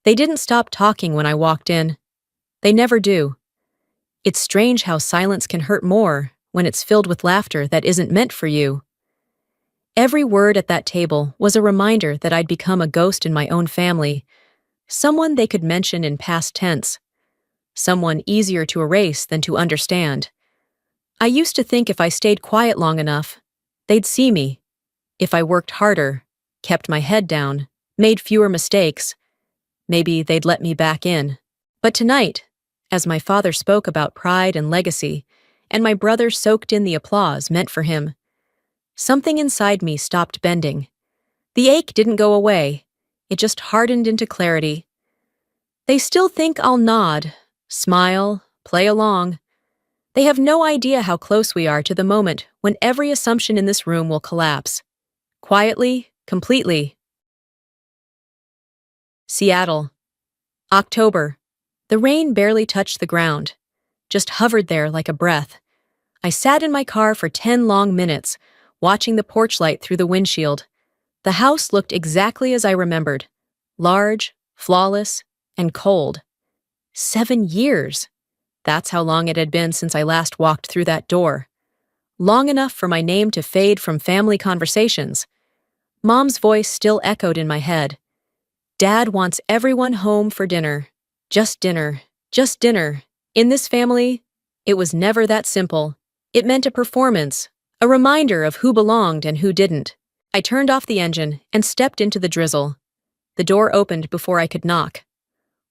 They didn't stop talking when I walked in. They never do. It's strange how silence can hurt more when it's filled with laughter that isn't meant for you. Every word at that table was a reminder that I'd become a ghost in my own family, someone they could mention in past tense, someone easier to erase than to understand. I used to think if I stayed quiet long enough, they'd see me. If I worked harder, kept my head down, made fewer mistakes, maybe they'd let me back in. But tonight, as my father spoke about pride and legacy, and my brother soaked in the applause meant for him, something inside me stopped bending. The ache didn't go away, it just hardened into clarity. They still think I'll nod, smile, play along. They have no idea how close we are to the moment when every assumption in this room will collapse. Quietly, completely. Seattle. October. The rain barely touched the ground, just hovered there like a breath. I sat in my car for 10 long minutes, watching the porch light through the windshield. The house looked exactly as I remembered, large, flawless, and cold. 7 years. That's how long it had been since I last walked through that door. Long enough for my name to fade from family conversations. Mom's voice still echoed in my head. Dad wants everyone home for dinner. Just dinner. Just dinner. In this family, it was never that simple. It meant a performance, a reminder of who belonged and who didn't. I turned off the engine and stepped into the drizzle. The door opened before I could knock.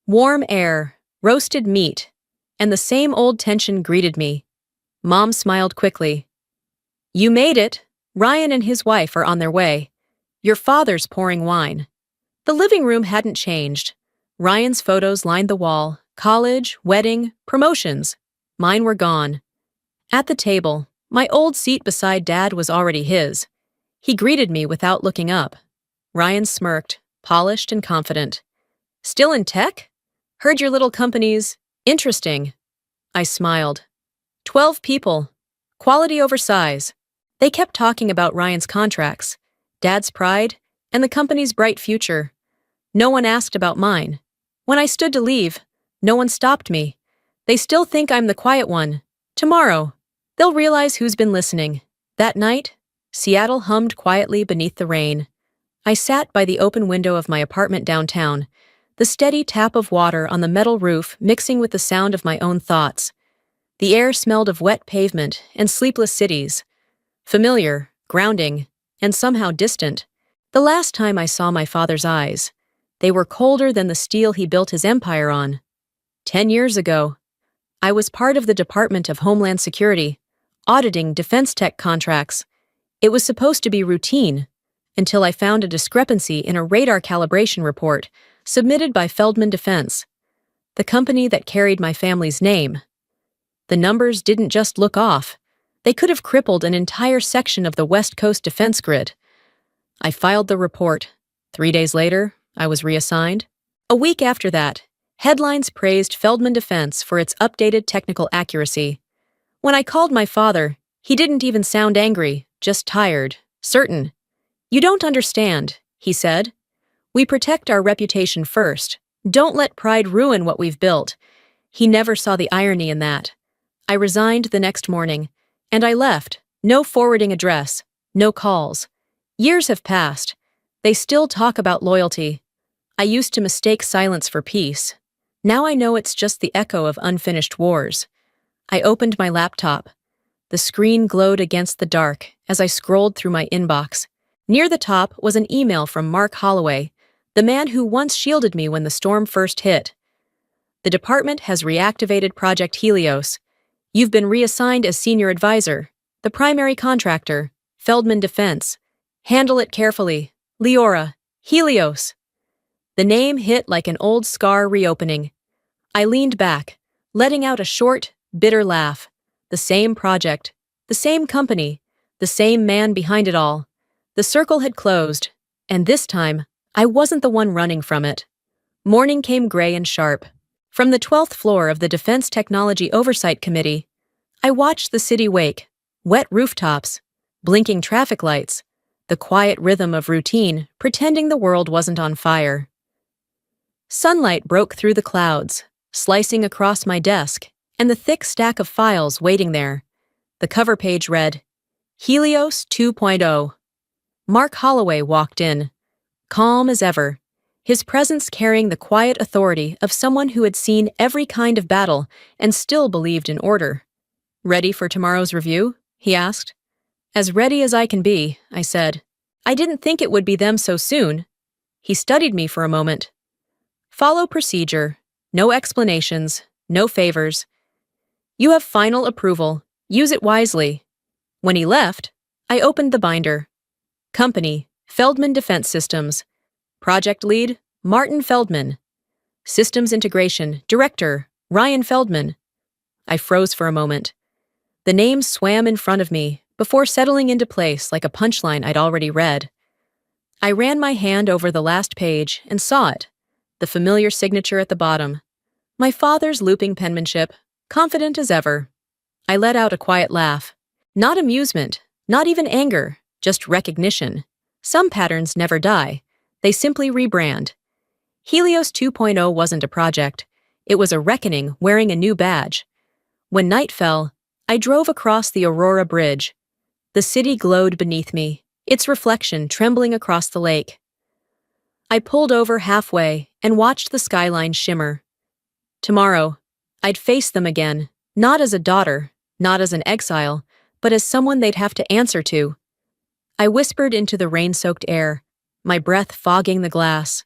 Warm air, roasted meat, and the same old tension greeted me. Mom smiled quickly. You made it. Ryan and his wife are on their way. Your father's pouring wine. The living room hadn't changed. Ryan's photos lined the wall. College, wedding, promotions. Mine were gone. At the table, my old seat beside Dad was already his. He greeted me without looking up. Ryan smirked, polished and confident. Still in tech? Heard your little company's interesting. I smiled. 12 people. Quality over size. They kept talking about Ryan's contracts, Dad's pride, and the company's bright future. No one asked about mine. When I stood to leave, no one stopped me. They still think I'm the quiet one. Tomorrow, they'll realize who's been listening. That night, Seattle hummed quietly beneath the rain. I sat by the open window of my apartment downtown, the steady tap of water on the metal roof mixing with the sound of my own thoughts. The air smelled of wet pavement and sleepless cities. Familiar, grounding, and somehow distant. The last time I saw my father's eyes, they were colder than the steel he built his empire on. 10 years ago, I was part of the Department of Homeland Security, auditing defense tech contracts. It was supposed to be routine, until I found a discrepancy in a radar calibration report submitted by Feldman Defense, the company that carried my family's name. The numbers didn't just look off. They could have crippled an entire section of the West Coast defense grid. I filed the report. 3 days later, I was reassigned. A week after that, headlines praised Feldman Defense for its updated technical accuracy. When I called my father, he didn't even sound angry, just tired, certain. You don't understand, he said. We protect our reputation first. Don't let pride ruin what we've built. He never saw the irony in that. I resigned the next morning, and I left. No forwarding address, no calls. Years have passed. They still talk about loyalty. I used to mistake silence for peace. Now I know it's just the echo of unfinished wars. I opened my laptop. The screen glowed against the dark as I scrolled through my inbox. Near the top was an email from Mark Holloway, the man who once shielded me when the storm first hit. The department has reactivated Project Helios. You've been reassigned as senior advisor, the primary contractor, Feldman Defense. Handle it carefully. Leora. Helios. The name hit like an old scar reopening. I leaned back, letting out a short, bitter laugh. The same project, the same company, the same man behind it all. The circle had closed, and this time, I wasn't the one running from it. Morning came gray and sharp. From the 12th floor of the Defense Technology Oversight Committee, I watched the city wake, wet rooftops, blinking traffic lights, the quiet rhythm of routine pretending the world wasn't on fire. Sunlight broke through the clouds, slicing across my desk, and the thick stack of files waiting there. The cover page read, Helios 2.0. Mark Holloway walked in, calm as ever, his presence carrying the quiet authority of someone who had seen every kind of battle and still believed in order. "Ready for tomorrow's review?" he asked. "As ready as I can be," I said. "I didn't think it would be them so soon." He studied me for a moment. "Follow procedure. No explanations. No favors. You have final approval. Use it wisely." When he left, I opened the binder. Company, Feldman Defense Systems. Project Lead, Martin Feldman. Systems Integration, Director, Ryan Feldman. I froze for a moment. The names swam in front of me before settling into place like a punchline I'd already read. I ran my hand over the last page and saw it, the familiar signature at the bottom. My father's looping penmanship, confident as ever. I let out a quiet laugh. Not amusement, not even anger, just recognition. Some patterns never die. They simply rebrand. Helios 2.0 wasn't a project. It was a reckoning wearing a new badge. When night fell, I drove across the Aurora Bridge. The city glowed beneath me, its reflection trembling across the lake. I pulled over halfway and watched the skyline shimmer. Tomorrow, I'd face them again, not as a daughter, not as an exile, but as someone they'd have to answer to. I whispered into the rain-soaked air, my breath fogging the glass.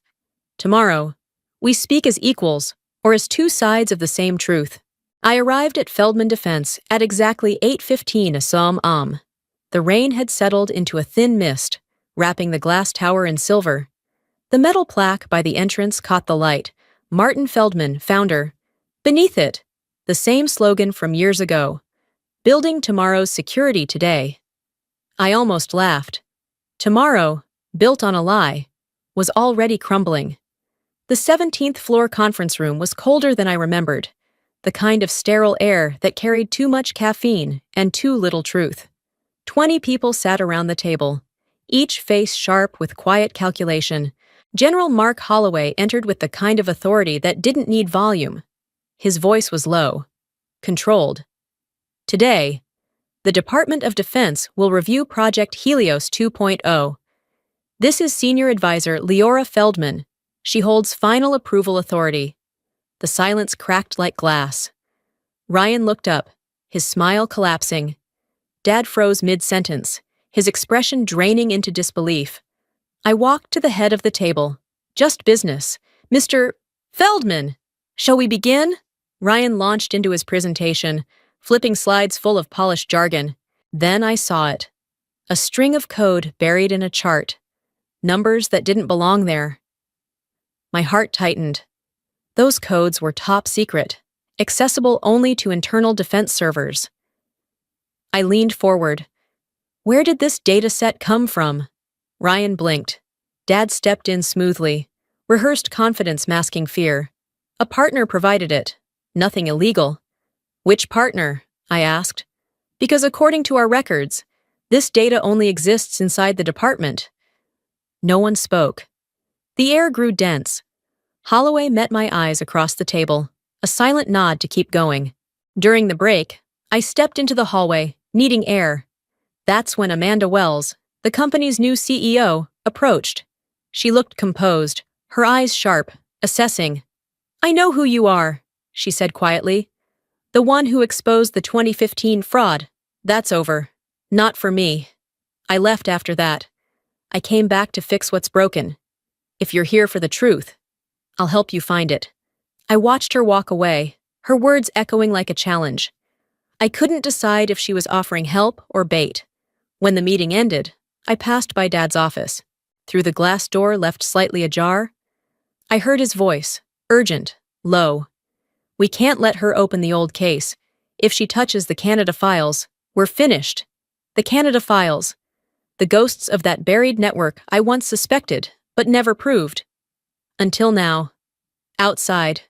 Tomorrow, we speak as equals, or as two sides of the same truth. I arrived at Feldman Defense at exactly 8:15 a.m. The rain had settled into a thin mist, wrapping the glass tower in silver. The metal plaque by the entrance caught the light. Martin Feldman, founder. Beneath it, the same slogan from years ago. Building tomorrow's security today. I almost laughed. Tomorrow, built on a lie, was already crumbling. The 17th floor conference room was colder than I remembered, the kind of sterile air that carried too much caffeine and too little truth. 20 people sat around the table, each face sharp with quiet calculation. General Mark Holloway entered with the kind of authority that didn't need volume. His voice was low, controlled. Today, the Department of Defense will review Project Helios 2.0. This is Senior Advisor Leora Feldman. She holds final approval authority. The silence cracked like glass. Ryan looked up, his smile collapsing. Dad froze mid-sentence, his expression draining into disbelief. I walked to the head of the table. Just business. "Mr. Feldman, shall we begin?" Ryan launched into his presentation, flipping slides full of polished jargon. Then I saw it. A string of code buried in a chart. Numbers that didn't belong there. My heart tightened. Those codes were top secret, accessible only to internal defense servers. I leaned forward. Where did this data set come from? Ryan blinked. Dad stepped in smoothly, rehearsed confidence masking fear. A partner provided it. Nothing illegal. "Which partner?" I asked. "Because according to our records, this data only exists inside the department." No one spoke. The air grew dense. Holloway met my eyes across the table, a silent nod to keep going. During the break, I stepped into the hallway, needing air. That's when Amanda Wells, the company's new CEO, approached. She looked composed, her eyes sharp, assessing. "I know who you are," she said quietly. "The one who exposed the 2015 fraud. That's over. Not for me." I left after that. I came back to fix what's broken. If you're here for the truth, I'll help you find it. I watched her walk away, her words echoing like a challenge. I couldn't decide if she was offering help or bait. When the meeting ended, I passed by Dad's office. Through the glass door left slightly ajar, I heard his voice, urgent, low. "We can't let her open the old case. If she touches the Canada files, we're finished." The Canada files. The ghosts of that buried network I once suspected, but never proved. Until now. Outside.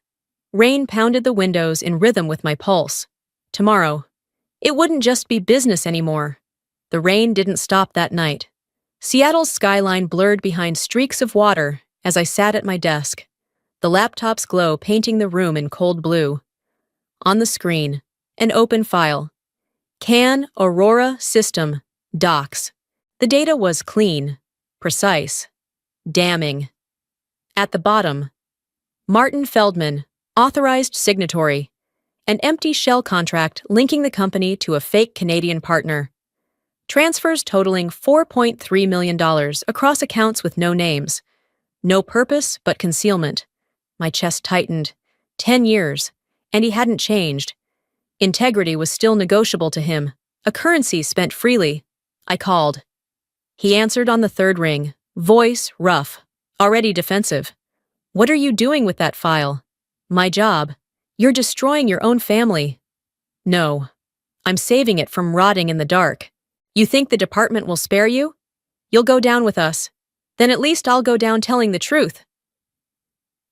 Rain pounded the windows in rhythm with my pulse. Tomorrow. It wouldn't just be business anymore. The rain didn't stop that night. Seattle's skyline blurred behind streaks of water as I sat at my desk. the laptop's glow painting the room in cold blue. On the screen, an open file. CAN Aurora System Docs. The data was clean, precise, damning. At the bottom, Martin Feldman, authorized signatory, an empty shell contract linking the company to a fake Canadian partner. Transfers totaling $4.3 million across accounts with no names. No purpose but concealment. My chest tightened. 10 years, and he hadn't changed. Integrity was still negotiable to him, a currency spent freely. I called. He answered on the third ring, voice rough, already defensive. What are you doing with that file? My job. You're destroying your own family. No. I'm saving it from rotting in the dark. You think the department will spare you? You'll go down with us. Then at least I'll go down telling the truth.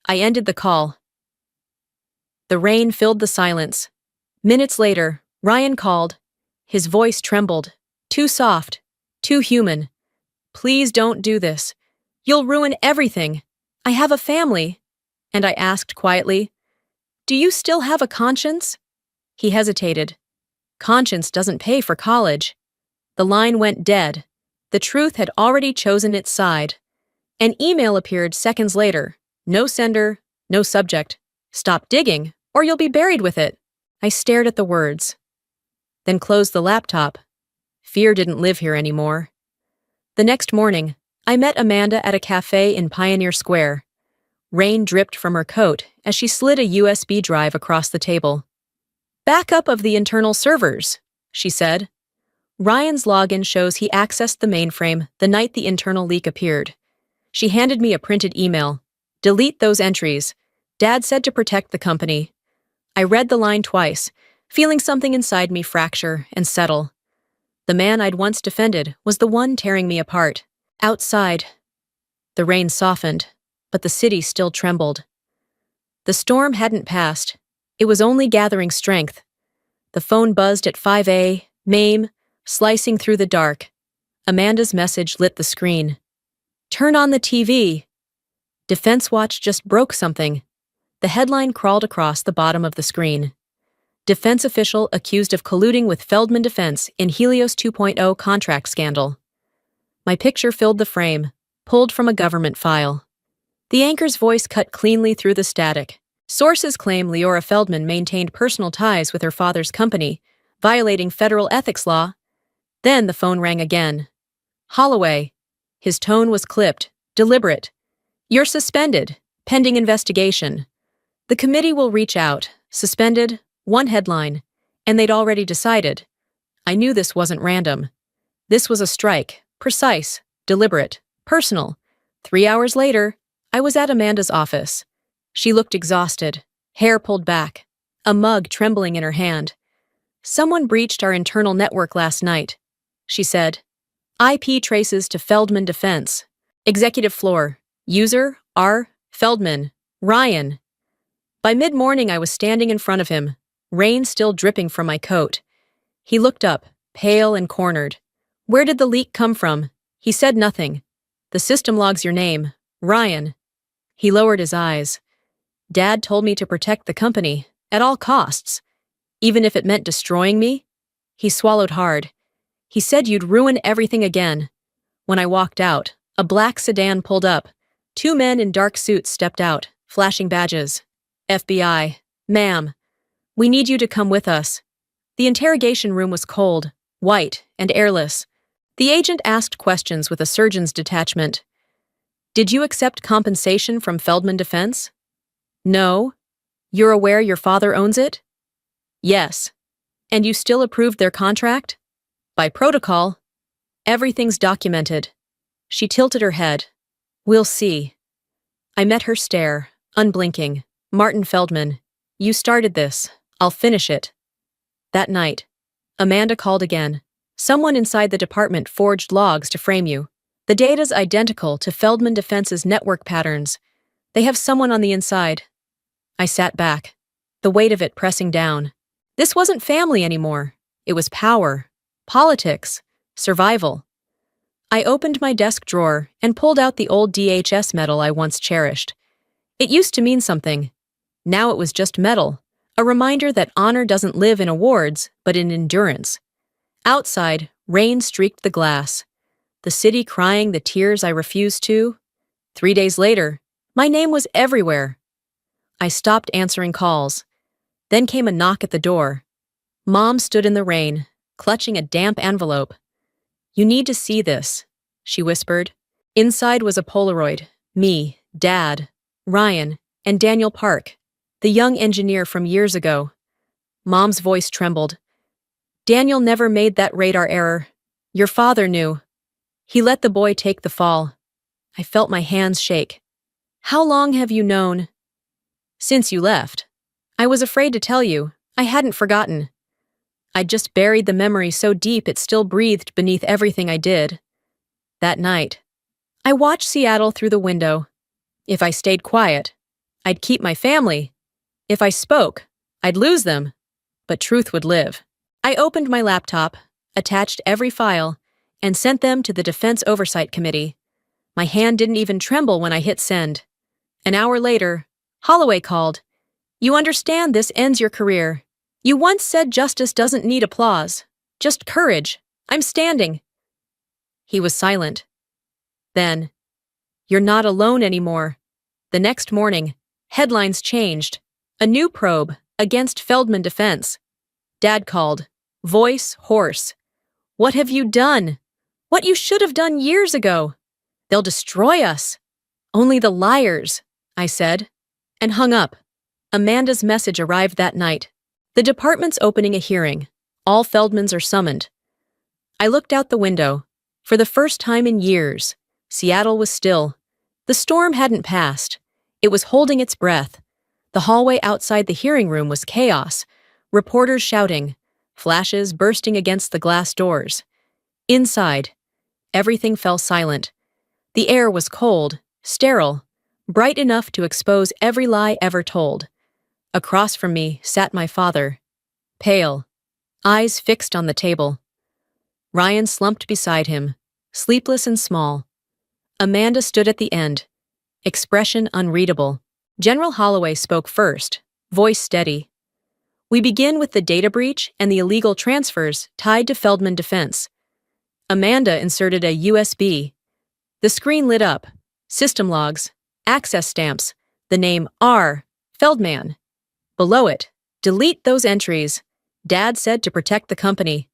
I ended the call. The rain filled the silence. Minutes later, Ryan called. His voice trembled. Too soft. Too human. Please don't do this. You'll ruin everything. I have a family. And I asked quietly, do you still have a conscience? He hesitated. Conscience doesn't pay for college. The line went dead. The truth had already chosen its side. An email appeared seconds later. No sender, no subject. Stop digging, or you'll be buried with it. I stared at the words, then closed the laptop. Fear didn't live here anymore. The next morning, I met Amanda at a cafe in Pioneer Square. Rain dripped from her coat as she slid a USB drive across the table. Backup of the internal servers, she said. Ryan's login shows he accessed the mainframe the night the internal leak appeared. She handed me a printed email. Delete those entries. Dad said to protect the company. I read the line twice, feeling something inside me fracture and settle. The man I'd once defended was the one tearing me apart. Outside, the rain softened, but the city still trembled. The storm hadn't passed. It was only gathering strength. The phone buzzed at 5 a.m., slicing through the dark. Amanda's message lit the screen. Turn on the TV. Defense Watch just broke something. The headline crawled across the bottom of the screen. Defense official accused of colluding with Feldman Defense in Helios 2.0 contract scandal. My picture filled the frame, pulled from a government file. The anchor's voice cut cleanly through the static. Sources claim Leora Feldman maintained personal ties with her father's company, violating federal ethics law. Then the phone rang again. Holloway. His tone was clipped, deliberate. You're suspended, pending investigation. The committee will reach out, suspended, one headline, and they'd already decided. I knew this wasn't random. This was a strike, precise, deliberate, personal. 3 hours later, I was at Amanda's office. She looked exhausted, hair pulled back, a mug trembling in her hand. Someone breached our internal network last night, she said. IP traces to Feldman Defense. Executive floor. User, R. Feldman. Ryan. By mid-morning, I was standing in front of him, rain still dripping from my coat. He looked up, pale and cornered. Where did the leak come from? He said nothing. The system logs your name, Ryan. He lowered his eyes. Dad told me to protect the company, at all costs. Even if it meant destroying me? He swallowed hard. He said you'd ruin everything again. When I walked out, a black sedan pulled up. 2 men in dark suits stepped out, flashing badges. FBI. Ma'am. We need you to come with us. The interrogation room was cold, white, and airless. The agent asked questions with a surgeon's detachment. Did you accept compensation from Feldman Defense? No. You're aware your father owns it? Yes. And you still approved their contract? By protocol. Everything's documented. She tilted her head. We'll see. I met her stare, unblinking. Martin Feldman. You started this. I'll finish it. That night, Amanda called again. Someone inside the department forged logs to frame you. The data's identical to Feldman Defense's network patterns. They have someone on the inside. I sat back, the weight of it pressing down. This wasn't family anymore. It was power, politics, survival. I opened my desk drawer and pulled out the old DHS medal I once cherished. It used to mean something. Now it was just metal, a reminder that honor doesn't live in awards, but in endurance. Outside, rain streaked the glass, the city crying the tears I refused to. 3 days later, my name was everywhere. I stopped answering calls. Then came a knock at the door. Mom stood in the rain, clutching a damp envelope. "You need to see this," she whispered. Inside was a Polaroid, me, Dad, Ryan, and Daniel Park, the young engineer from years ago. Mom's voice trembled. "Daniel never made that radar error. Your father knew. He let the boy take the fall." I felt my hands shake. "How long have you known?" "Since you left. I was afraid to tell you. I hadn't forgotten. I'd just buried the memory so deep it still breathed beneath everything I did." That night, I watched Seattle through the window. If I stayed quiet, I'd keep my family. If I spoke, I'd lose them. But truth would live. I opened my laptop, attached every file, and sent them to the Defense Oversight Committee. My hand didn't even tremble when I hit send. An hour later, Holloway called. "You understand this ends your career. You once said justice doesn't need applause, just courage. I'm standing." He was silent. Then, "You're not alone anymore." The next morning, headlines changed. A new probe against Feldman Defense. Dad called, voice hoarse. "What have you done? What you should have done years ago. They'll destroy us." "Only the liars," I said, and hung up. Amanda's message arrived that night. "The department's opening a hearing. All Feldmans are summoned." I looked out the window. For the first time in years, Seattle was still. The storm hadn't passed. It was holding its breath. The hallway outside the hearing room was chaos. Reporters shouting, flashes bursting against the glass doors. Inside, everything fell silent. The air was cold, sterile, bright enough to expose every lie ever told. Across from me sat my father, pale, eyes fixed on the table. Ryan slumped beside him, sleepless and small. Amanda stood at the end, expression unreadable. General Holloway spoke first, voice steady. "We begin with the data breach and the illegal transfers tied to Feldman Defense." Amanda inserted a USB. The screen lit up. System logs, access stamps, the name R. Feldman. Below it, "Delete those entries," Dad said to protect the company.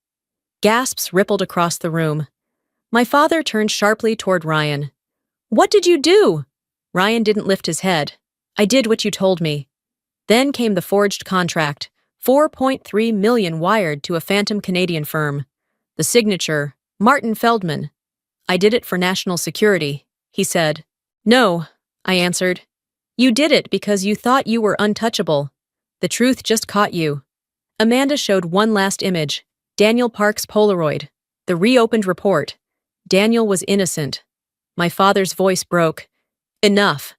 Gasps rippled across the room. My father turned sharply toward Ryan. "What did you do?" Ryan didn't lift his head. "I did what you told me." Then came the forged contract, 4.3 million wired to a phantom Canadian firm. The signature, Martin Feldman. "I did it for national security," he said. "No," I answered. "You did it because you thought you were untouchable. The truth just caught you." Amanda showed one last image, Daniel Park's Polaroid, the reopened report. Daniel was innocent. My father's voice broke. "Enough."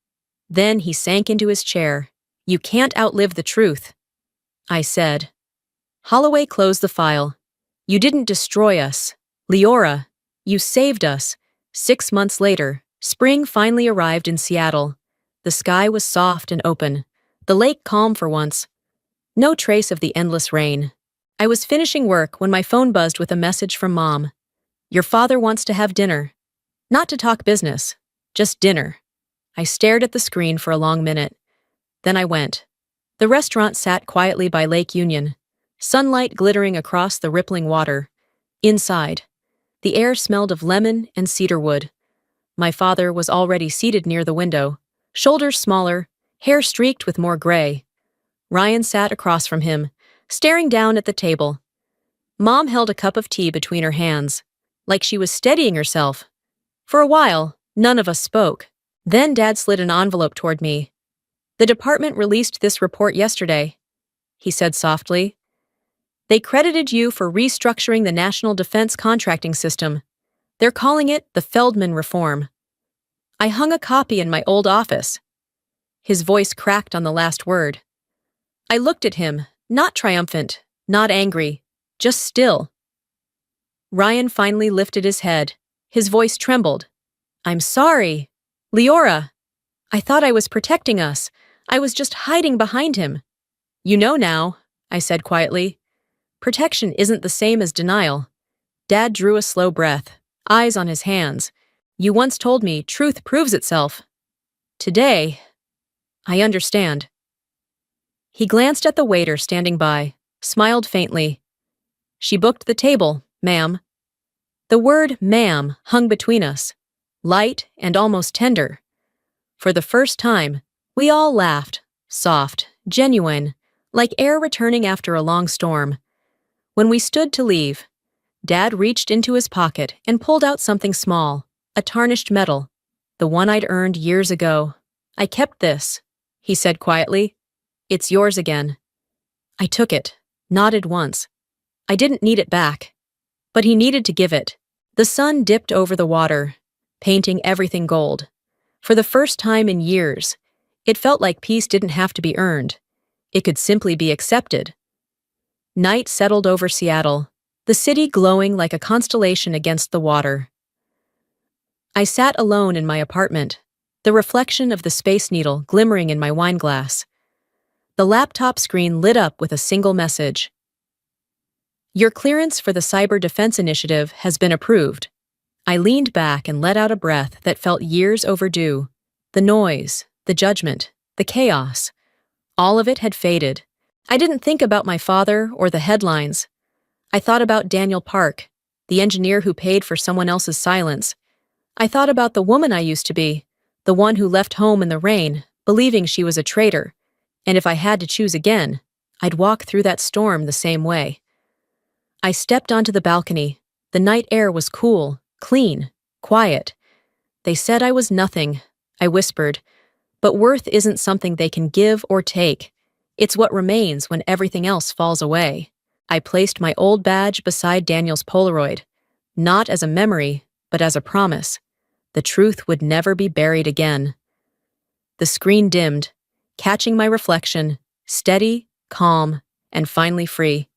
Then he sank into his chair. "You can't outlive the truth," I said. Holloway closed the file. "You didn't destroy us. Leora, you saved us." 6 months later, spring finally arrived in Seattle. The sky was soft and open, the lake calm for once. No trace of the endless rain. I was finishing work when my phone buzzed with a message from Mom. "Your father wants to have dinner. Not to talk business, just dinner." I stared at the screen for a long minute. Then I went. The restaurant sat quietly by Lake Union, sunlight glittering across the rippling water. Inside, the air smelled of lemon and cedarwood. My father was already seated near the window, shoulders smaller, hair streaked with more gray. Ryan sat across from him, staring down at the table. Mom held a cup of tea between her hands, like she was steadying herself. For a while, none of us spoke. Then Dad slid an envelope toward me. "The department released this report yesterday," he said softly. "They credited you for restructuring the national defense contracting system. They're calling it the Feldman Reform." I hung a copy in my old office. His voice cracked on the last word. I looked at him, not triumphant, not angry, just still. Ryan finally lifted his head. His voice trembled. "I'm sorry. Leora." I thought I was protecting us. I was just hiding behind him. You know now, I said quietly. Protection isn't the same as denial. Dad drew a slow breath, eyes on his hands. You once told me truth proves itself. Today, I understand. He glanced at the waiter standing by, smiled faintly. She booked the table, ma'am. The word ma'am hung between us, light and almost tender. For the first time, we all laughed, soft, genuine, like air returning after a long storm. When we stood to leave, Dad reached into his pocket and pulled out something small, a tarnished medal, the one I'd earned years ago. I kept this, he said quietly. It's yours again. I took it, nodded once. I didn't need it back. But he needed to give it. The sun dipped over the water, painting everything gold. For the first time in years, it felt like peace didn't have to be earned. It could simply be accepted. Night settled over Seattle, the city glowing like a constellation against the water. I sat alone in my apartment, the reflection of the Space Needle glimmering in my wine glass. The laptop screen lit up with a single message. Your clearance for the Cyber Defense Initiative has been approved. I leaned back and let out a breath that felt years overdue. The noise, the judgment, the chaos. All of it had faded. I didn't think about my father or the headlines. I thought about Daniel Park, the engineer who paid for someone else's silence. I thought about the woman I used to be, the one who left home in the rain, believing she was a traitor. And if I had to choose again, I'd walk through that storm the same way. I stepped onto the balcony. The night air was cool, clean, quiet. They said I was nothing, I whispered. But worth isn't something they can give or take. It's what remains when everything else falls away. I placed my old badge beside Daniel's Polaroid, not as a memory, but as a promise. The truth would never be buried again. The screen dimmed, catching my reflection, steady, calm, and finally free.